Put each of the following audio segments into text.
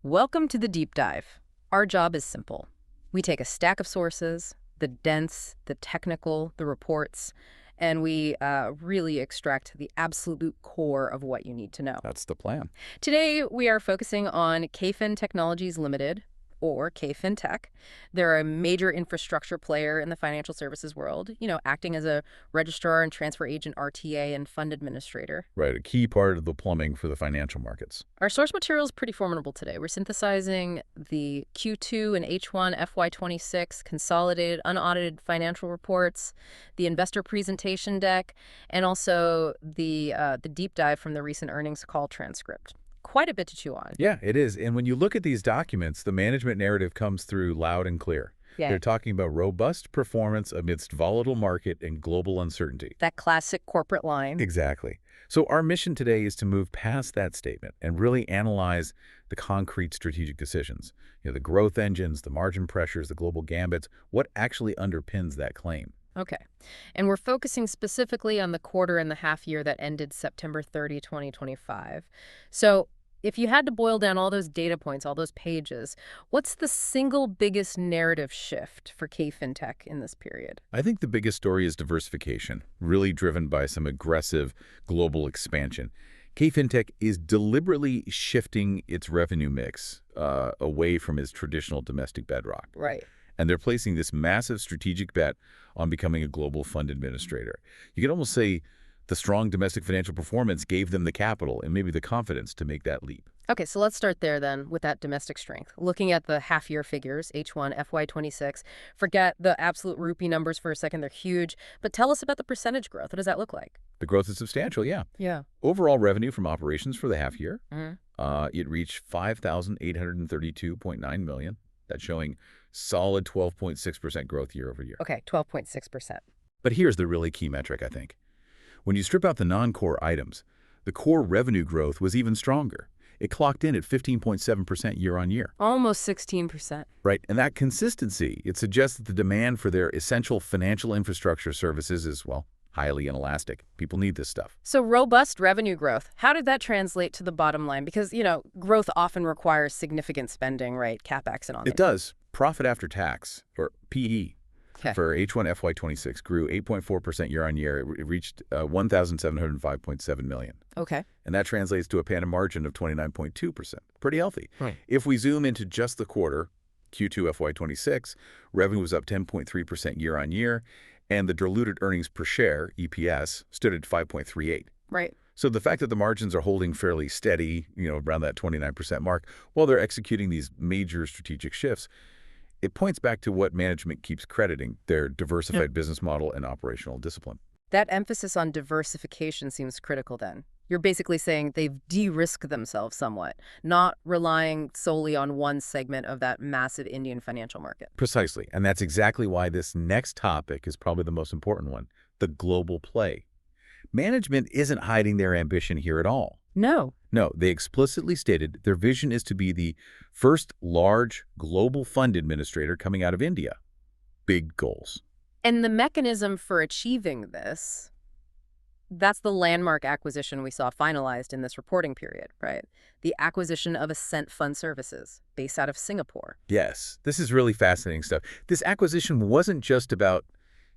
Welcome to the deep dive. Our job is simple. We take a stack of sources, the dense, the technical, the reports, and we really extract the absolute core of what you need to know. That's the plan. Today, we are focusing on KFin Technologies Ltd, or KFin Tech. They're a major infrastructure player in the financial services world, acting as a registrar and transfer agent RTA and fund administrator. Right, a key part of the plumbing for the financial markets. Our source material is pretty formidable today. We're synthesizing the Q2 and H1 FY26 consolidated, unaudited financial reports, the investor presentation deck, and also the deep dive from the recent earnings call transcript. Quite a bit to chew on. Yeah, it is. And when you look at these documents, the management narrative comes through loud and clear. Yeah. They're talking about robust performance amidst volatile market and global uncertainty. That classic corporate line. Exactly. So our mission today is to move past that statement and really analyze the concrete strategic decisions. The growth engines, the margin pressures, the global gambits, what actually underpins that claim. Okay. And we're focusing specifically on the quarter and the half year that ended September 30, 2025. So if you had to boil down all those data points, all those pages, what's the single biggest narrative shift for KFin Tech in this period? I think the biggest story is diversification, really driven by some aggressive global expansion. KFin Tech is deliberately shifting its revenue mix away from its traditional domestic bedrock. Right. And they're placing this massive strategic bet on becoming a global fund administrator. You could almost say the strong domestic financial performance gave them the capital and maybe the confidence to make that leap. Okay, so let's start there then with that domestic strength. Looking at the half-year figures, H1, FY26, forget the absolute rupee numbers for a second. They're huge. But tell us about the percentage growth. What does that look like? The growth is substantial, yeah. Yeah. Overall revenue from operations for the half year, Mm-hmm. it reached $5,832.9 million. That's showing solid 12.6% growth year over year. Okay, 12.6%. But here's the really key metric, I think. When you strip out the non-core items, the core revenue growth was even stronger. It clocked in at 15.7% year on year. Almost 16%. Right, and that consistency, it suggests that the demand for their essential financial infrastructure services is, well, highly inelastic. People need this stuff. So robust revenue growth. How did that translate to the bottom line? Because, growth often requires significant spending, right? CapEx and all that. It does. Profit after tax, or PE, Okay. for H1 FY26 grew 8.4% year on year. It reached $1,705.7 million. Okay. And that translates to a PAN margin of 29.2%. Pretty healthy. Right. If we zoom into just the quarter, Q2 FY26, revenue was up 10.3% year on year, and the diluted earnings per share, EPS, stood at 5.38. Right. So the fact that the margins are holding fairly steady, around that 29% mark, while they're executing these major strategic shifts, it points back to what management keeps crediting, their diversified business model and operational discipline. That emphasis on diversification seems critical then. You're basically saying they've de-risked themselves somewhat, not relying solely on one segment of that massive Indian financial market. Precisely. And that's exactly why this next topic is probably the most important one, the global play. Management isn't hiding their ambition here at all. No. No, they explicitly stated their vision is to be the first large global fund administrator coming out of India. Big goals. And the mechanism for achieving this, that's the landmark acquisition we saw finalized in this reporting period, right? The acquisition of Ascent Fund Services, based out of Singapore. Yes, this is really fascinating stuff. This acquisition wasn't just about,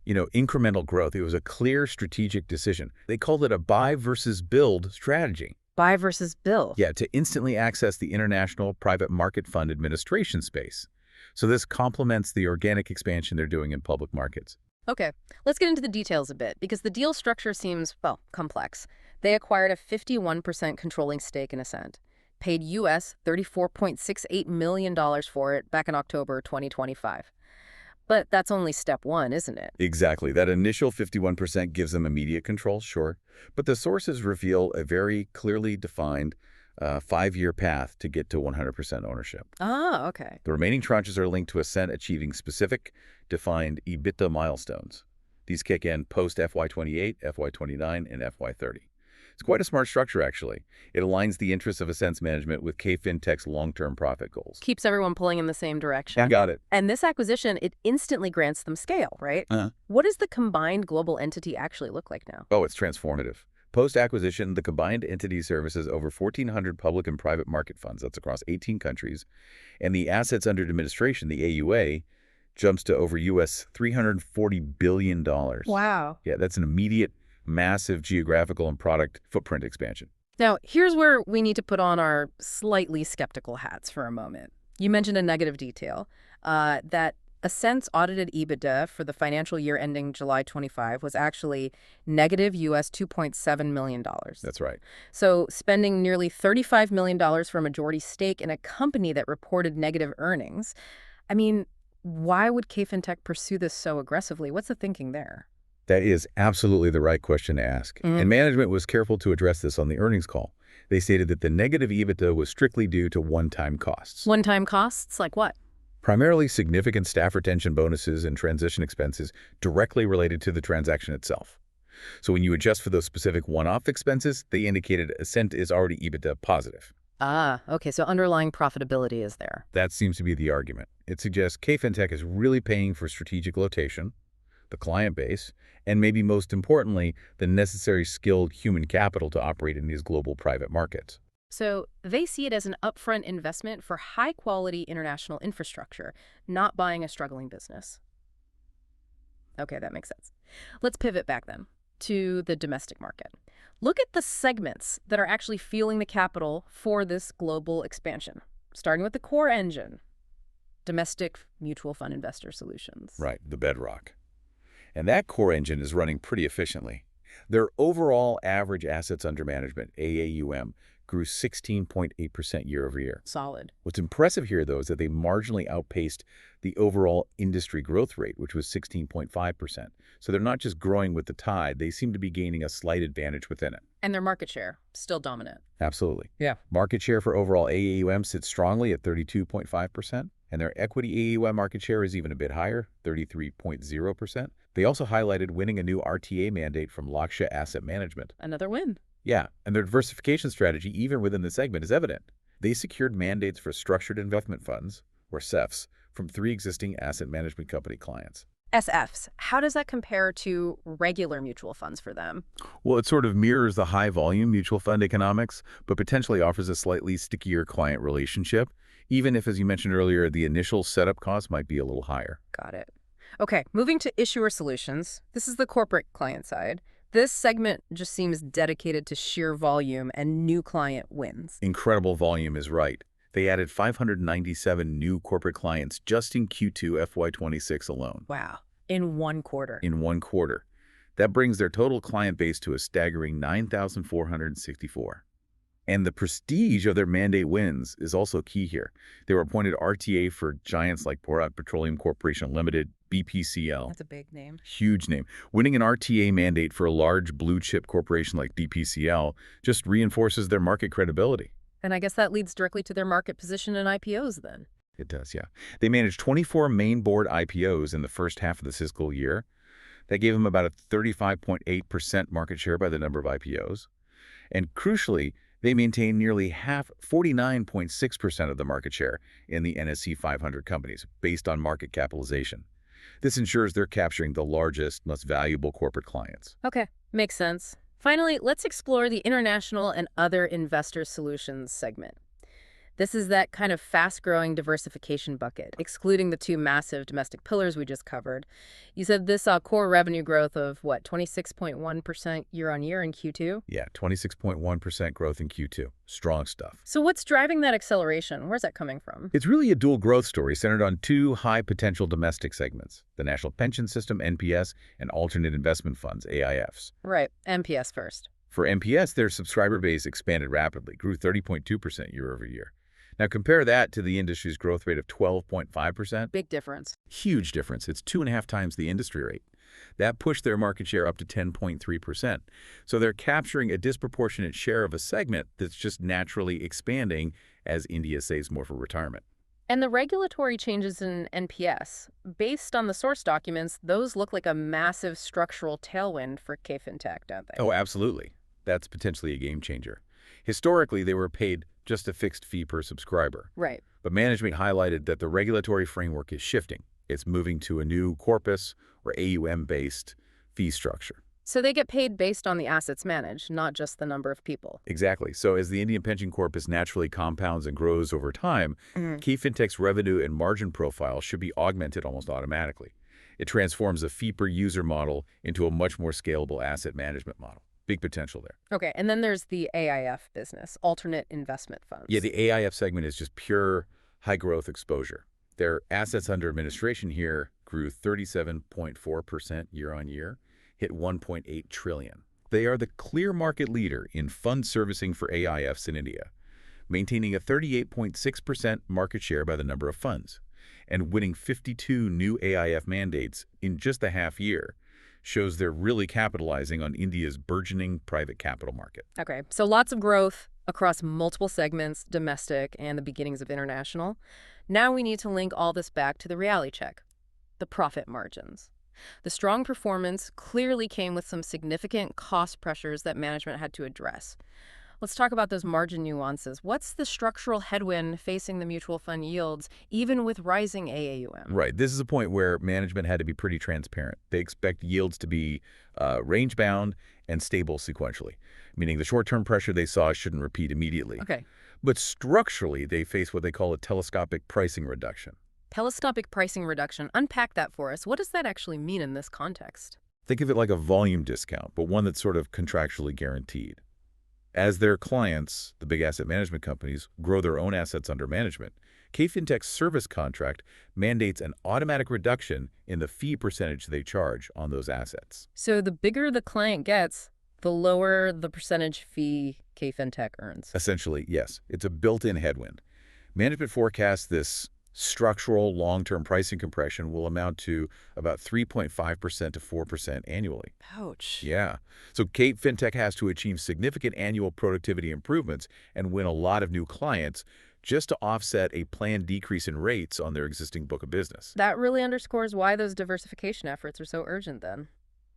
incremental growth. It was a clear strategic decision. They called it a buy versus build strategy. Buy versus build. Yeah, to instantly access the international private market fund administration space. So this complements the organic expansion they're doing in public markets. Okay, let's get into the details a bit, because the deal structure seems, well, complex. They acquired a 51% controlling stake in Ascent, paid US $34.68 million for it back in October 2025. But that's only step one, isn't it? Exactly. That initial 51% gives them immediate control, sure. But the sources reveal a very clearly defined 5-year path to get to 100% ownership. Ah, okay. The remaining tranches are linked to Ascent achieving specific, defined EBITDA milestones. These kick in post-FY28, FY29, and FY30. It's quite a smart structure, actually. It aligns the interests of Ascent's management with KFin Tech's long-term profit goals. Keeps everyone pulling in the same direction. Got it. And this acquisition, it instantly grants them scale, right? Uh-huh. What does the combined global entity actually look like now? Oh, it's transformative. Post-acquisition, the combined entity services over 1,400 public and private market funds. That's across 18 countries. And the assets under administration, the AUA, jumps to over US $340 billion. Wow. Yeah, that's an immediate, massive geographical and product footprint expansion. Now, here's where we need to put on our slightly skeptical hats for a moment. You mentioned a negative detail, that Ascent's audited EBITDA for the financial year ending July 25 was actually negative US $2.7 million. That's right. So spending nearly $35 million for a majority stake in a company that reported negative earnings. I mean, why would KFin Tech pursue this so aggressively? What's the thinking there? That is absolutely the right question to ask. And management was careful to address this on the earnings call. They stated that the negative EBITDA was strictly due to one-time costs. One-time costs? Like what? Primarily significant staff retention bonuses and transition expenses directly related to the transaction itself. So when you adjust for those specific one-off expenses, they indicated Ascent is already EBITDA positive. Ah, okay, so underlying profitability is there. That seems to be the argument. It suggests KFin Tech is really paying for strategic location, the client base, and maybe most importantly, the necessary skilled human capital to operate in these global private markets. So they see it as an upfront investment for high-quality international infrastructure, not buying a struggling business. Okay, that makes sense. Let's pivot back then to the domestic market. Look at the segments that are actually fueling the capital for this global expansion, starting with the core engine, domestic mutual fund investor solutions. Right, the bedrock. And that core engine is running pretty efficiently. Their overall average assets under management, AAUM, grew 16.8% year over year. Solid. What's impressive here, though, is that they marginally outpaced the overall industry growth rate, which was 16.5%. So they're not just growing with the tide, they seem to be gaining a slight advantage within it. And their market share, still dominant. Absolutely. Yeah. Market share for overall AAUM sits strongly at 32.5%, and their equity AAUM market share is even a bit higher, 33.0%. They also highlighted winning a new RTA mandate from Laksha Asset Management. Another win. Yeah, and their diversification strategy, even within the segment, is evident. They secured mandates for structured investment funds, or SEFs, from 3 existing asset management company clients. SFs, how does that compare to regular mutual funds for them? Well, it sort of mirrors the high-volume mutual fund economics, but potentially offers a slightly stickier client relationship, even if, as you mentioned earlier, the initial setup cost might be a little higher. Got it. Okay, moving to issuer solutions. This is the corporate client side. This segment just seems dedicated to sheer volume and new client wins. Incredible volume is right. They added 597 new corporate clients just in Q2 FY26 alone. Wow. In 1 quarter. In 1 quarter. That brings their total client base to a staggering 9,464. And the prestige of their mandate wins is also key here. They were appointed RTA for giants like Bharat Petroleum Corporation Limited, BPCL. That's a big name. Huge name. Winning an RTA mandate for a large blue-chip corporation like BPCL just reinforces their market credibility. And I guess that leads directly to their market position in IPOs then. It does, yeah. They managed 24 main board IPOs in the first half of the fiscal year. That gave them about a 35.8% market share by the number of IPOs. And crucially, they maintain nearly 49.6% of the market share in the NSE 500 companies, based on market capitalization. This ensures they're capturing the largest, most valuable corporate clients. Okay, makes sense. Finally, let's explore the international and other investor solutions segment. This is that kind of fast-growing diversification bucket, excluding the 2 massive domestic pillars we just covered. You said this saw core revenue growth of, what, 26.1% year-on-year in Q2? Yeah, 26.1% growth in Q2. Strong stuff. So what's driving that acceleration? Where's that coming from? It's really a dual growth story centered on 2 high-potential domestic segments, the National Pension System, NPS, and Alternate Investment Funds, AIFs. Right, NPS first. For NPS, their subscriber base expanded rapidly, grew 30.2% year over year. Now compare that to the industry's growth rate of 12.5%. Big difference. Huge difference. It's 2.5 times the industry rate. That pushed their market share up to 10.3%. So they're capturing a disproportionate share of a segment that's just naturally expanding as India saves more for retirement. And the regulatory changes in NPS, based on the source documents, those look like a massive structural tailwind for KFin Tech, don't they? Oh, absolutely. That's potentially a game changer. Historically, they were paid just a fixed fee per subscriber. Right. But management highlighted that the regulatory framework is shifting. It's moving to a new corpus or AUM-based fee structure. So they get paid based on the assets managed, not just the number of people. Exactly. So as the Indian pension corpus naturally compounds and grows over time, Mhm. KFin Tech's revenue and margin profile should be augmented almost automatically. It transforms a fee-per-user model into a much more scalable asset management model. Big potential there. Okay, and then there's the AIF business, alternate investment Yeah, funds. the AIF segment is just pure high-growth exposure. Their assets under administration here grew 37.4% year-on-year, hit 1.8 trillion. They are the clear market leader in fund servicing for AIFs in India, maintaining a 38.6% market share by the number of funds, and winning 52 new AIF mandates in just a half year shows they're really capitalizing on India's burgeoning private capital market. Okay, so lots of growth across multiple segments, domestic and the beginnings of international. Now we need to link all this back to the reality check, the profit margins. The strong performance clearly came with some significant cost pressures that management had to address. Let's talk about those margin nuances. What's the structural headwind facing the mutual fund yields, even with rising AAUM? Right. This is a point where management had to be pretty transparent. They expect yields to be range-bound and stable sequentially, meaning the short-term pressure they saw shouldn't repeat immediately. Okay, But structurally, they face what they call a telescopic pricing reduction. telescopic pricing reduction. Unpack that for us. What does that actually mean in this context? Think of it like a volume discount, but one that's sort of contractually guaranteed. As their clients, the big asset management companies, grow their own assets under management, KFin Tech's service contract mandates an automatic reduction in the fee percentage they charge on those assets. So the bigger the client gets, the lower the percentage fee KFin Tech earns. Essentially, yes, it's a built-in headwind. Management forecasts this structural long-term pricing compression will amount to about 3.5% to 4% annually. Ouch. Yeah. So KFin Tech has to achieve significant annual productivity improvements and win a lot of new clients just to offset a planned decrease in rates on their existing book of business. That really underscores why those diversification efforts are so urgent then.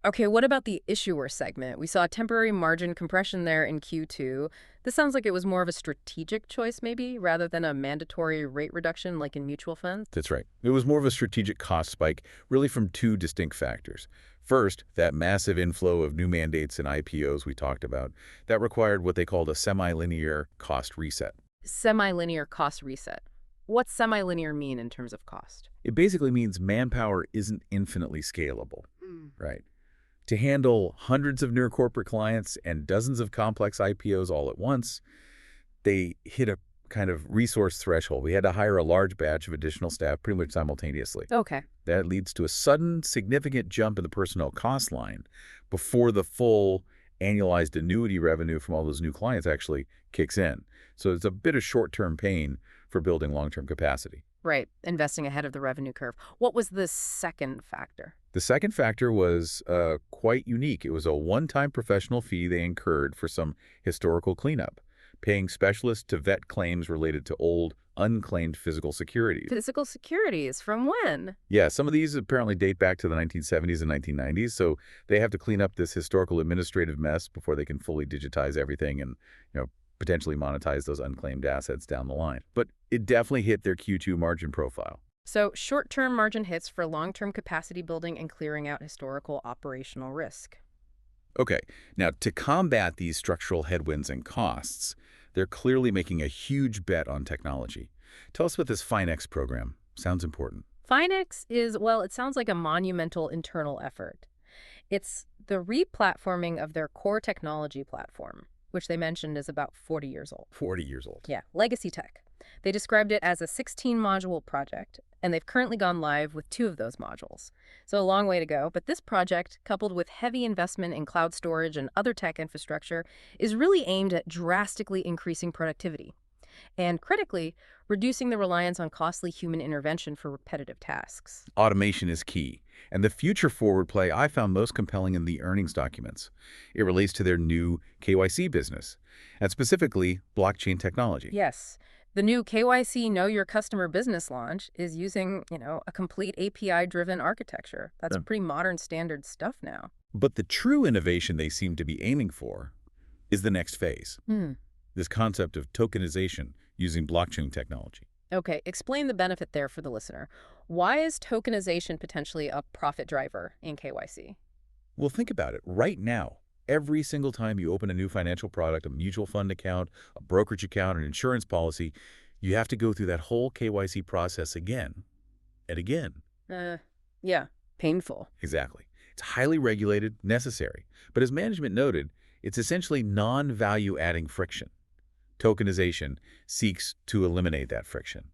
Okay, what about the issuer segment? We saw temporary margin compression there in Q2. This sounds like it was more of a strategic choice maybe, rather than a mandatory rate reduction like in mutual funds. That's right. It was more of a strategic cost spike, really from two distinct factors. First, that massive inflow of new mandates and IPOs we talked about, that required what they called a semi-linear cost reset. Semi-linear cost reset. What's semi-linear mean in terms of cost? It basically means manpower isn't infinitely scalable, right? To handle hundreds of near corporate clients and dozens of complex IPOs all at once, they hit a kind of resource threshold. We had to hire a large batch of additional staff pretty much simultaneously. Okay. That leads to a sudden, significant jump in the personnel cost line before the full annualized annuity revenue from all those new clients actually kicks in. So it's a bit of short-term pain for building long-term capacity. Right, investing ahead of the revenue curve. What was the second factor? The second factor was quite unique. It was a one-time professional fee they incurred for some historical cleanup, paying specialists to vet claims related to old, unclaimed physical securities. Physical securities. From when? Yeah, some of these apparently date back to the 1970s and 1990s, so they have to clean up this historical administrative mess before they can fully digitize everything and, potentially monetize those unclaimed assets down the line. But it definitely hit their Q2 margin profile. So short-term margin hits for long-term capacity building and clearing out historical operational risk. Okay, now to combat these structural headwinds and costs, they're clearly making a huge bet on technology. Tell us about this FinX program. Sounds important. FinX is, well, it sounds like a monumental internal effort. It's the re-platforming of their core technology platform, which they mentioned is about 40 years old. 40 years old. Yeah, legacy tech. They described it as a 16-module project, and they've currently gone live with 2 of those modules. So a long way to go, but this project, coupled with heavy investment in cloud storage and other tech infrastructure, is really aimed at drastically increasing productivity and, critically, reducing the reliance on costly human intervention for repetitive tasks. Automation is key, and the future forward play I found most compelling in the earnings documents. It relates to their new KYC business, and specifically blockchain technology. Yes. The new KYC Know Your Customer business launch is using, a complete API-driven architecture. That's Yeah. pretty modern standard stuff now. But the true innovation they seem to be aiming for is the next phase, this concept of tokenization using blockchain technology. Okay, explain the benefit there for the listener. Why is tokenization potentially a profit driver in KYC? Well, think about it. Right now, every single time you open a new financial product, a mutual fund account, a brokerage account, an insurance policy, you have to go through that whole KYC process again and again. Uh, yeah, painful. Exactly. It's highly regulated, necessary. But as management noted, it's essentially non-value-adding friction. Tokenization seeks to eliminate that friction.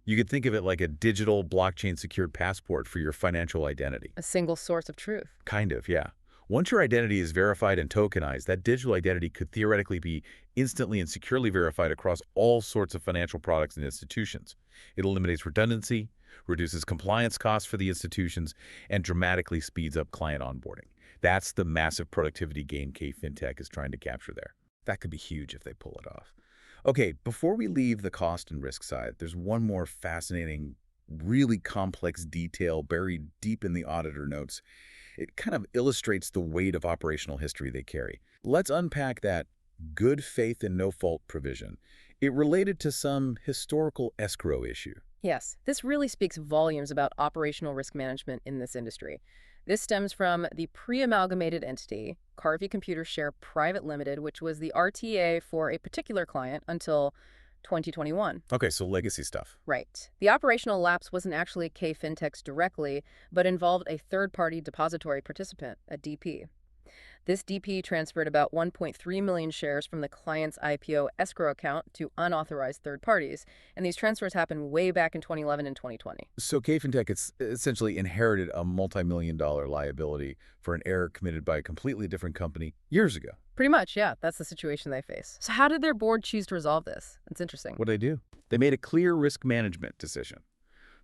You could think of it like a digital blockchain-secured passport for your financial identity. A single source of truth. Kind of, yeah. Once your identity is verified and tokenized, that digital identity could theoretically be instantly and securely verified across all sorts of financial products and institutions. It eliminates redundancy, reduces compliance costs for the institutions, and dramatically speeds up client onboarding. That's the massive productivity gain KFin Tech is trying to capture there. That could be huge if they pull it off. Okay, before we leave the cost and risk side, there's one more fascinating, really complex detail buried deep in the auditor notes. It kind of illustrates the weight of operational history they carry. Let's unpack that good faith and no fault provision. It related to some historical escrow issue. Yes, this really speaks volumes about operational risk management in this industry. This stems from the pre-amalgamated entity, Carvey Computer Share Private Limited, which was the RTA for a particular client until 2021. Okay, so legacy stuff. Right. The operational lapse wasn't actually KFin Tech's directly, but involved a third-party depository participant, a DP. This DP transferred about 1.3 million shares from the client's IPO escrow account to unauthorized third parties, and these transfers happened way back in 2011 and 2020. So KFin Tech essentially inherited a multi-million-dollar liability for an error committed by a completely different company years ago. Pretty much, yeah, that's the situation they face. So how did their board choose to resolve this? It's interesting. What did they do? They made a clear risk management decision.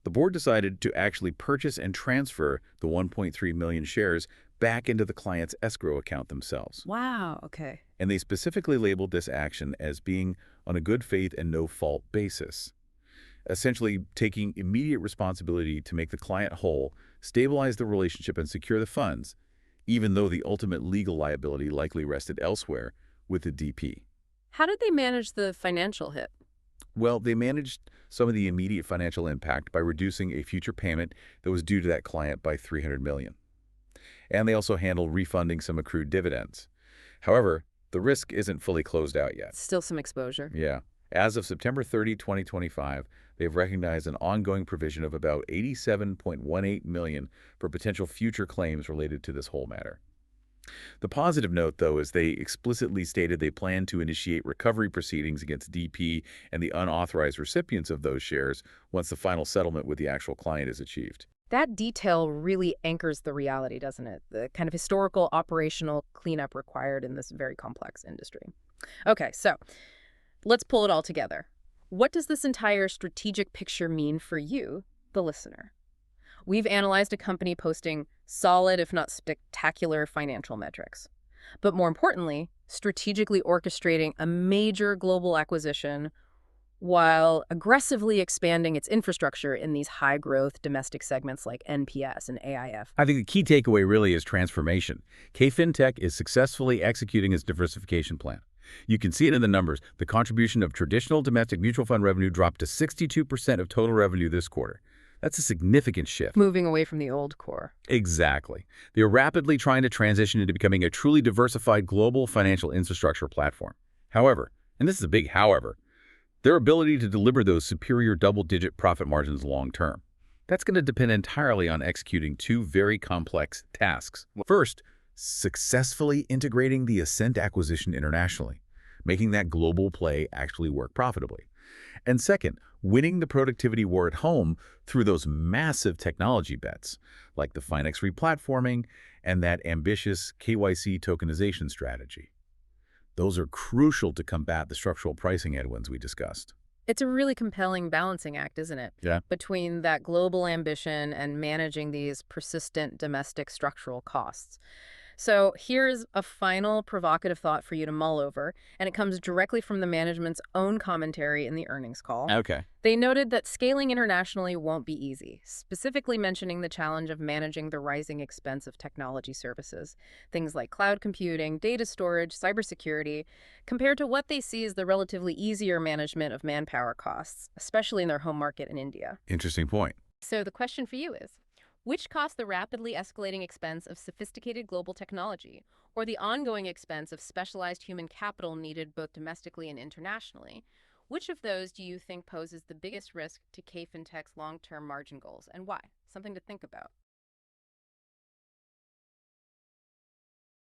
The board decided to actually purchase and transfer the 1.3 million shares back into the client's escrow account themselves. Wow, okay. And they specifically labeled this action as being on a good faith and no fault basis, essentially taking immediate responsibility to make the client whole, stabilize the relationship, and secure the funds, even though the ultimate legal liability likely rested elsewhere with the DP. How did they manage the financial hit? Well, they managed some of the immediate financial impact by reducing a future payment that was due to that client by $300 million. And they also handled refunding some accrued dividends. However, the risk isn't fully closed out yet. Still some exposure. Yeah. As of September 30, 2025, they've recognized an ongoing provision of about $87.18 million for potential future claims related to this whole matter. The positive note, though, is they explicitly stated they plan to initiate recovery proceedings against DP and the unauthorized recipients of those shares once the final settlement with the actual client is achieved. That detail really anchors the reality, doesn't it? The kind of historical operational cleanup required in this very complex industry. Okay, so let's pull it all together. What does this entire strategic picture mean for you, the listener? We've analyzed a company posting solid, if not spectacular, financial metrics. But more importantly, strategically orchestrating a major global acquisition while aggressively expanding its infrastructure in these high-growth domestic segments like NPS and AIF. I think the key takeaway really is transformation. KFin Tech is successfully executing its diversification plan. You can see it in the numbers. The contribution of traditional domestic mutual fund revenue dropped to 62% of total revenue this quarter. That's a significant shift. Moving away from the old core. Exactly. They are rapidly trying to transition into becoming a truly diversified global financial infrastructure platform. However, and this is a big however, their ability to deliver those superior double-digit profit margins long-term. That's going to depend entirely on executing two very complex tasks. First, successfully integrating the Ascent acquisition internationally, making that global play actually work profitably. And second, winning the productivity war at home through those massive technology bets, like the Finex replatforming and that ambitious KYC tokenization strategy. Those are crucial to combat the structural pricing headwinds we discussed. It's a really compelling balancing act, isn't it? Yeah. Between that global ambition and managing these persistent domestic structural costs. So here's a final provocative thought for you to mull over, and it comes directly from the management's own commentary in the earnings call. Okay. They noted that scaling internationally won't be easy, specifically mentioning the challenge of managing the rising expense of technology services, things like cloud computing, data storage, cybersecurity, compared to what they see as the relatively easier management of manpower costs, especially in their home market in India. Interesting point. So the question for you is, Which cost the rapidly escalating expense of sophisticated global technology, or the ongoing expense of specialized human capital needed both domestically and internationally? Which of those do you think poses the biggest risk to KFin Tech's long-term margin goals, and why? Something to think about.